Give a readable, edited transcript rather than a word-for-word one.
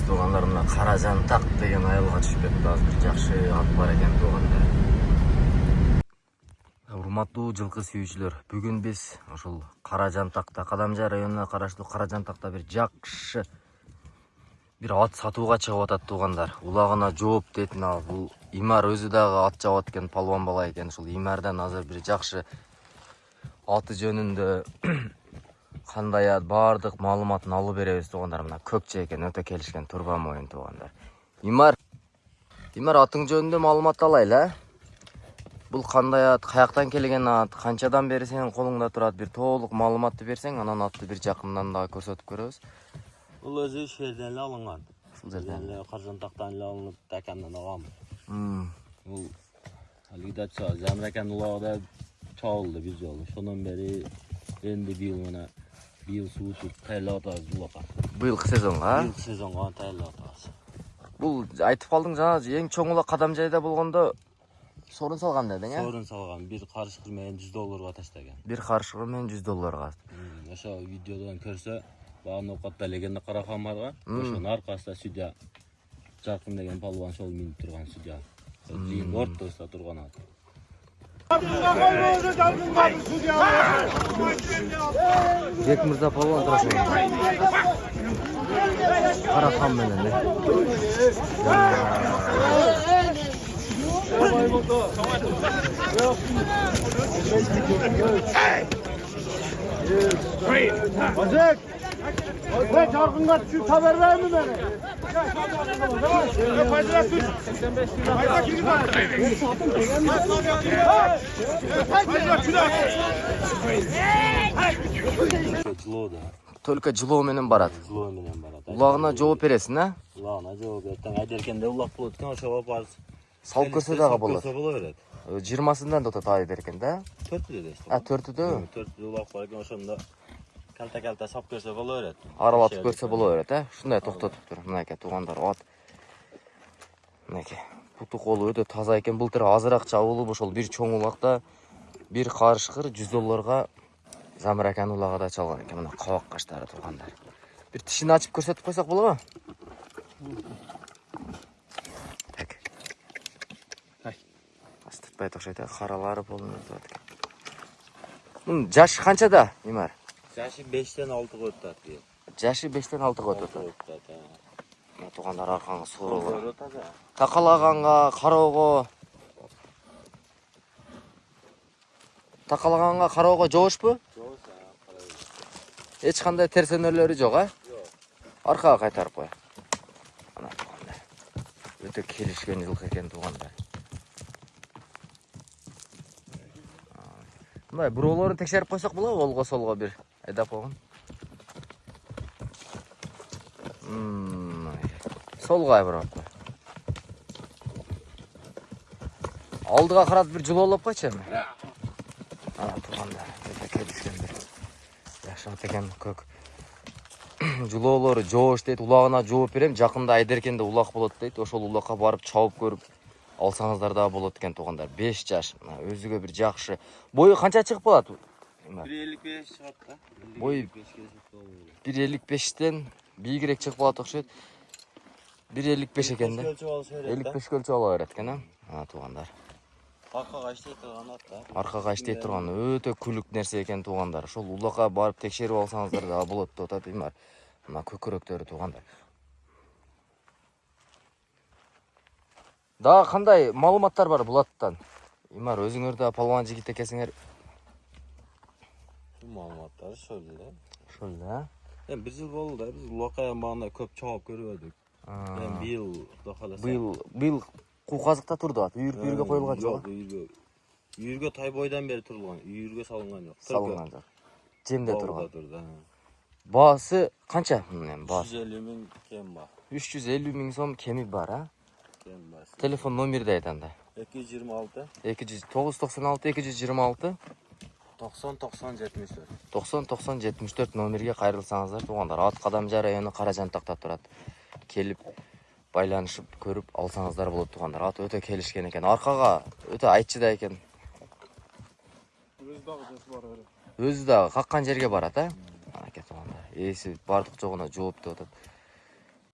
туғандар, мына Қаражантақ деген айылға түшіп кетті. Азыр бір жақсы ат бар екен туғандар. Урматтуу жылқы сүйүүчүлөр, бүгүн биз ошол Каражантакта, Кадамжай районуна караштуу Каражантакта бир жакшы бир ат сатууга чыгып атат туғандар. Улагына жооп дейт. Бул Имар өзү дагы ат жабат экен, палван бала экен. Ушул Имардан азыр бир жакшы аты жөнүндө кандай ат баардык маалыматын алып беребиз туғандар. Мына көкче экен, өтө келишкен турба моюн туғандар. Имар атың жөнүндө маалымат алайлы. Бұл қандай ат, қаяқтан келген ат, қаншадан бері сенің қолыңда тұрады, бір толық маалыматты берсең, анан атты бір жақыннан да көрсөтүп көрөбүз. Бұл өзі шерден алынған. Қаражантақтан алынып, тәкәмнен алған. Бұл алида Замракан улағыда чауылды біз жолы. Шонан бері енді биыл суытып тәйлі атағыз бұлақа. Биылғы сезонға? Биылғы сезонға тәйлі атағыз. Бұл айтып қалдың жаңа, ең чоңыла Кадамжайда болғанда сорын салған дедің, ә? Сорын салған. Bir қаршықыр мен $100 таштаған. Bir қаршықыр мен $100. Ошо видеодан көрсө, бағын оқатта легенда Қарахан барға. Ошоның арқасында судья Жарқын деген палуан шол минип тұрған судья. Жиын ортосында тұрған ат. Бек Мырза палуан тұрасың. Қарахан менен, ә? Azek! Azek Jarkın'a düşüp haber verme beni. Fazla tut. 85 kilo. Fazla kilo. Жылода. Только жылоо менен барат. Жылоо менен барат. Улагына жооп бересиң, ә? Улагына жооп берсең, айдеркенде улак болот экен, ошого барып. Салып көрсө дагы болот. Көрсө боло берет. 20-сындан да тай берген да? 4-түдө дейсиң. 4-түдө? 4-түдө улак бар экен, ошондо калта сап көрсө боло берет. Аралатып көрсө боло берет, ә? Ушундай токтотуп тур. Мынакей туугандар, ат. Мынакей. Буту колу өтө таза экен. Былтыр азыраак чабылып, ошол бир чоң улакта бир карышкыр $100 Замракан улагыда чалган экен. Мына кабак каштары туугандар. Бир тишин ачып көрсөтүп койсок болобу? Так. Астыртпай окшойт, каралары болуп турат экен. Мунун жашы канчада, Имар? Жашы 5-тен 6-га өтөт бийил. Жашы 5-тен 6-га өтөт. Мына туугандар аркаңга сууруу. Таза. Такалаганга, кароого жоошпу? Жок, Эч кандай терсөнөлөрү жок, а? Жок. Аркага кайтарып кой. Ана туугандар. Өтө келишкен жылкы экен туугандар. Мындай буроолорун текшерип койсок болобу? Олго солго бир айдап койгон. Солго буроп кой. Алдыга карап бир жылоолоп койчу эми. Ана туугандар, өтө келишкен бир жашат экен көк. Жылоолору жоош дейт, улагына жооп берем, жакында айдеркенде улак болот дейт. Ошол улакка барып чабып көрүп алсаңыздар да болот экен туугандар. 5 жаш. Өзүгө бир жакшы. Бою канча чыгып калат? 1.55 чыгат да. Бой 1.55тен бийигирээк чыгып калат окшойт. 1.55 экен да. 55 көлчү ала берет экен, а? Ана туугандар. Аркага иштей турган ат да. Аркага иштей турган өтө күлүк нерсе экен туугандар. Ошол улакка барып текшерип алсаңыздар да болот деп атат Имар. Мына көкөрөктөрү туугандар. Дагы кандай маалыматтар бар бул аттан? Имар, өзүңөр да палван жигит экенсиңер. Маалыматтар ошол эле. Ошол эле, а? Эми 1 жыл болду да, биз улакка багында көп чабып көрбөдүк. Эми бийыл Кудай кааласа. Быйыл кууказыкта турду ат. Үйүргө коюлган жок. Үйүргө тай бойдан бери турулган. Үйүргө салынган жок. Салынган жок. Жемде турган. Турду. Баасы канча мунун баасы? 350 миң кем бар. 350 миң сом кеми бар, а? Кем бар. Телефон номерди айтанда. 226 996 226 90 74 номерге кайрылсаңыздар туугандар. Ат Кадамжай району Каражантакта турат. Келип байланышып көрүп алсаңыздар болот туугандар. Ат өтө келишкен экен. Аркага өтө айтчыда экен. Өзү дагы каккан жерге барат, а? Ана туугандар. Эси бардык жогуна жооп деп атат.